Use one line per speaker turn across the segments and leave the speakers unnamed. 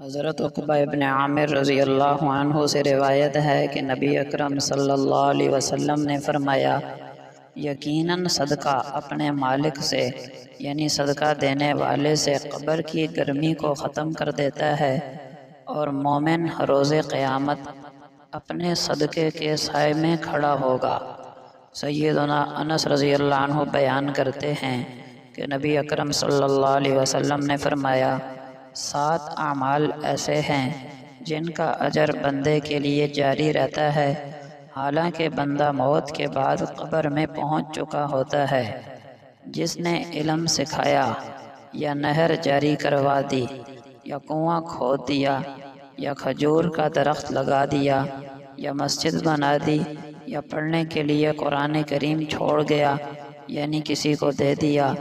حضرت عقبہ ابن عامر رضی اللہ عنہ سے روایت ہے کہ نبی اکرم صلی اللہ علیہ وسلم نے فرمایا، یقیناً صدقہ اپنے مالک سے یعنی صدقہ دینے والے سے قبر کی گرمی کو ختم کر دیتا ہے، اور مومن روز قیامت اپنے صدقے کے سائے میں کھڑا ہوگا۔ سیدنا انس رضی اللہ عنہ بیان کرتے ہیں کہ نبی اکرم صلی اللہ علیہ وسلم نے فرمایا، 7 اعمال ایسے ہیں جن کا اجر بندے کے لیے جاری رہتا ہے، حالانکہ بندہ موت کے بعد قبر میں پہنچ چکا ہوتا ہے۔ جس نے علم سکھایا، یا نہر جاری کروا دی، یا کنواں کھود دیا، یا کھجور کا درخت لگا دیا، یا مسجد بنا دی، یا پڑھنے کے لیے قرآن کریم چھوڑ گیا یعنی کسی کو دے دیا،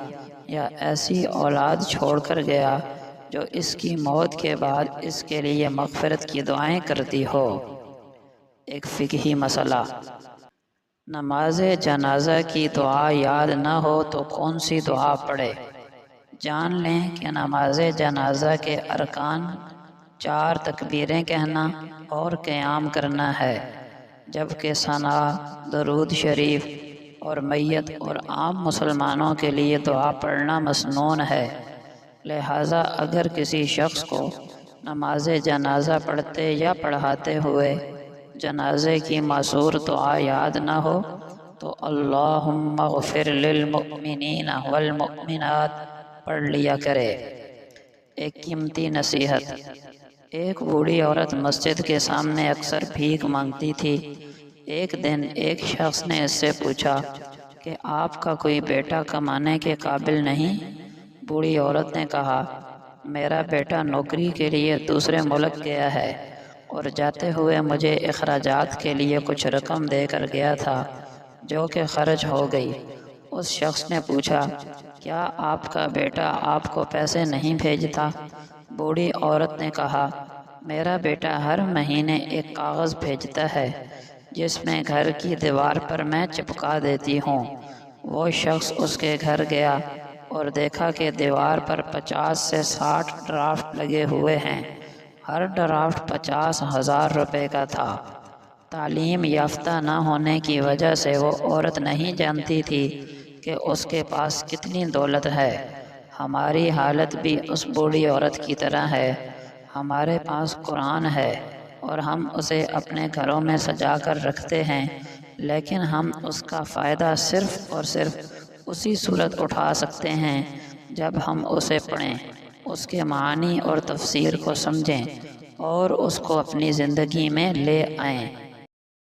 یا ایسی اولاد چھوڑ کر گیا جو اس کی موت کے بعد اس کے لیے مغفرت کی دعائیں کرتی ہو۔ ایک فقہی مسئلہ، نماز جنازہ کی دعا یاد نہ ہو تو کون سی دعا پڑھے؟ جان لیں کہ نماز جنازہ کے ارکان 4 تکبیریں کہنا اور قیام کرنا ہے، جبکہ ثنا، درود شریف اور میت اور عام مسلمانوں کے لیے دعا پڑھنا مسنون ہے۔ لہٰذا اگر کسی شخص کو نماز جنازہ پڑھتے یا پڑھاتے ہوئے جنازے کی معصور دعا یاد نہ ہو تو اللہم اغفر للمؤمنین والمؤمنات پڑھ لیا کرے۔ ایک قیمتی نصیحت، ایک بوڑھی عورت مسجد کے سامنے اکثر بھیک مانگتی تھی۔ ایک دن ایک شخص نے اس سے پوچھا کہ آپ کا کوئی بیٹا کمانے کے قابل نہیں؟ بوڑھی عورت نے کہا، میرا بیٹا نوکری کے لیے دوسرے ملک گیا ہے اور جاتے ہوئے مجھے اخراجات کے لیے کچھ رقم دے کر گیا تھا جو کہ خرچ ہو گئی۔ اس شخص نے پوچھا، کیا آپ کا بیٹا آپ کو پیسے نہیں بھیجتا؟ بوڑھی عورت نے کہا، میرا بیٹا ہر مہینے ایک کاغذ بھیجتا ہے جس میں گھر کی دیوار پر میں چپکا دیتی ہوں۔ وہ شخص اس کے گھر گیا اور دیکھا کہ دیوار پر 50 سے 60 ڈرافٹ لگے ہوئے ہیں، ہر ڈرافٹ 50,000 روپے کا تھا۔ تعلیم یافتہ نہ ہونے کی وجہ سے وہ عورت نہیں جانتی تھی کہ اس کے پاس کتنی دولت ہے۔ ہماری حالت بھی اس بوڑھی عورت کی طرح ہے۔ ہمارے پاس قرآن ہے اور ہم اسے اپنے گھروں میں سجا کر رکھتے ہیں، لیکن ہم اس کا فائدہ صرف اور صرف اسی صورت اٹھا سکتے ہیں جب ہم اسے پڑھیں، اس کے معنی اور تفسیر کو سمجھیں اور اس کو اپنی زندگی میں لے آئیں۔